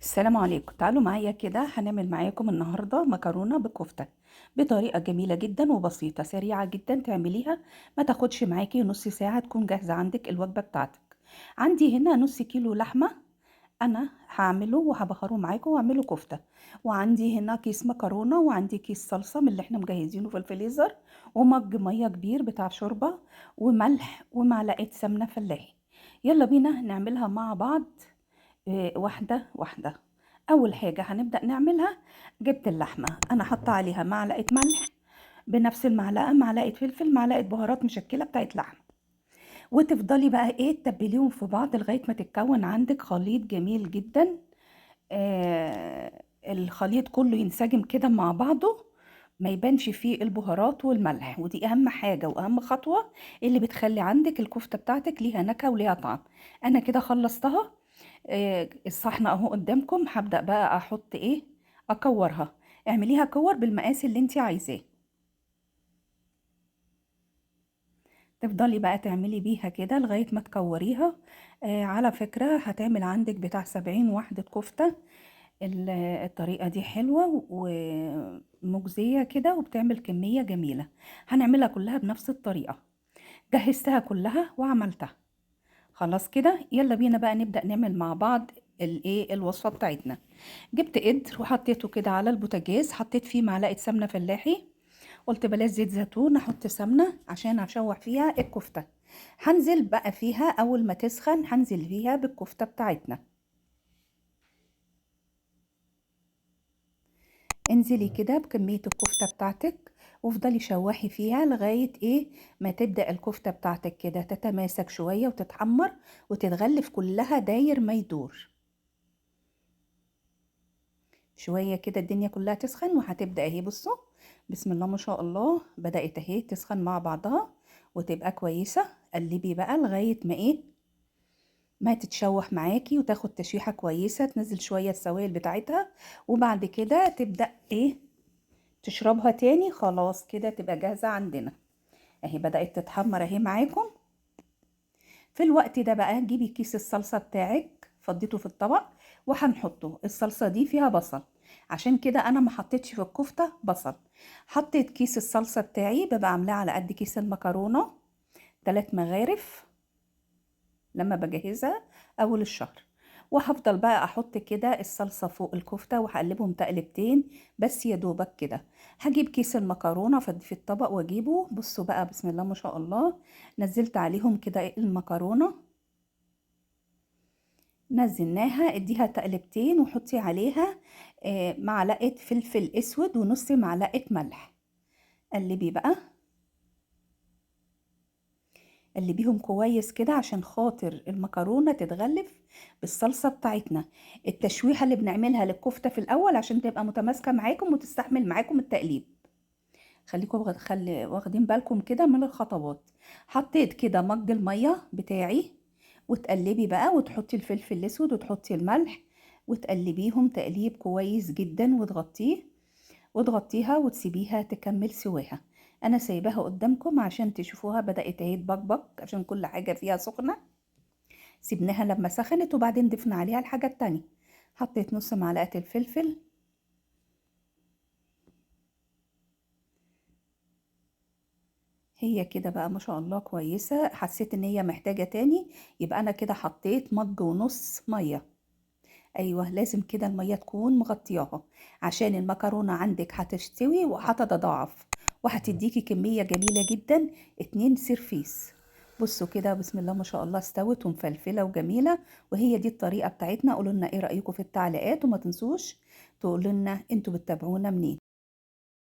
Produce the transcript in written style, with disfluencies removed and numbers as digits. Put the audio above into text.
السلام عليكم. تعالوا معايا كده هنعمل معاكم النهاردة مكرونة بالكفتة بطريقة جميلة جدا وبسيطة سريعة جدا تعمليها. ما تاخدش معاكي نص ساعة تكون جاهزة عندك الوجبة بتاعتك. عندي هنا نص كيلو لحمة، انا هعمله وهبهره معاكم واعمله كفتة. وعندي هنا كيس مكرونة وعندي كيس صلصة من اللي احنا مجهزينه في الفريزر، ومج مية كبير بتاع شوربة، وملح ومعلقة سمنة فلاحي. يلا بينا نعملها مع بعض. واحدة واحدة. أول حاجة هنبدأ نعملها، جبت اللحمة أنا حاطة عليها معلقة ملح، بنفس المعلقة معلقة فلفل معلقة بهارات مشكلة بتاعت لحم. وتفضلي بقى ايه تتبليهم في بعض لغاية ما تتكون عندك خليط جميل جدا. الخليط كله ينسجم كده مع بعضه، ما يبانش فيه البهارات والملح، ودي اهم حاجة واهم خطوة اللي بتخلي عندك الكفتة بتاعتك ليها نكهة وليها طعم. انا كده خلصتها. الصحن اهو قدامكم، هبدأ بقى احط ايه، اكورها. اعمليها كور بالمقاس اللي انت عايزاه. تفضلي بقى تعملي بيها كده لغاية ما تكوريها. على فكرة هتعمل عندك بتاع 70 وحدة كفتة. الطريقة دي حلوة ومجزية كده وبتعمل كمية جميلة. هنعملها كلها بنفس الطريقة. جهزتها كلها وعملتها. خلاص كده يلا بينا بقى نبدأ نعمل مع بعض الايه الوصفة بتاعتنا. جبت قدر وحطيته كده على البوتاجاز، حطيت فيه معلقة سمنة فلاحي. قلت بلاش زيت زيتون، احط سمنة عشان اشوح فيها الكفتة. هنزل بقى فيها اول ما تسخن، هنزل فيها بالكفتة بتاعتنا. انزلي كده بكمية الكفتة بتاعتك، وافضلي شوحي فيها لغاية ايه ما تبدأ الكفتة بتاعتك كده تتماسك شوية وتتحمر وتتغلف كلها داير ما يدور. شوية كده الدنيا كلها تسخن وهتبدأ اهي بصوا، بسم الله ما شاء الله بدأت اهي تسخن مع بعضها وتبقى كويسة. قلبي بقى لغاية ما ايه ما تتشوح معاكي وتاخد تشويحة كويسة، تنزل شوية السوائل بتاعتها، وبعد كده تبدأ ايه تشربها تاني. خلاص كده تبقى جاهزة عندنا اهي، بدأت تتحمر اهي معاكم. في الوقت ده بقى جيبي كيس الصلصة بتاعك فضيته في الطبق، وهنحطه. الصلصة دي فيها بصل، عشان كده انا ما حطيتش في الكفتة بصل. حطيت كيس الصلصة بتاعي، ببقى عاملاه على قد كيس المكرونة 3 مغارف لما بجهزها اول الشهر. وهفضل بقى احط كده الصلصة فوق الكفتة وهقلبهم تقلبتين بس يا دوبك كده. هجيب كيس المكرونة في الطبق واجيبه، بصوا بقى بسم الله ما شاء الله، نزلت عليهم كده المكرونة، نزلناها اديها تقلبتين وحطي عليها معلقة فلفل اسود ونص معلقة ملح. قلبي بقى، قلبيهم كويس كده عشان خاطر المكرونة تتغلف بالصلصة بتاعتنا. التشويحة اللي بنعملها للكفتة في الأول عشان تبقى متماسكة معاكم وتستحمل معاكم التقليب. خليكم واخدين بالكم كده من الخطوات. حطيت كده مج المية بتاعي، وتقلبي بقى وتحطي الفلفل الأسود وتحطي الملح، وتقلبيهم تقليب كويس جدا وتغطيها وتسيبيها تكمل سواها. انا سايباها قدامكم عشان تشوفوها بدأت اهي تبقبق عشان كل حاجة فيها سخنة. سيبناها لما سخنت وبعدين ضفنا عليها الحاجة التانية. حطيت نص معلقة الفلفل، هي كده بقى ما شاء الله كويسة. حسيت ان هي محتاجة تاني، يبقى انا كده حطيت مج ونص مية. ايوه لازم كده المية تكون مغطياها عشان المكرونة عندك هتستوي وهتتضاعف وهتديكي كمية جميلة جدا 2 سيرفيس. بصوا كده بسم الله ما شاء الله استوت ومفلفلة وجميلة، وهي دي الطريقة بتاعتنا. قولوا لنا ايه رأيكم في التعليقات، وما تنسوش تقولوا لنا انتوا بتتابعونا منين.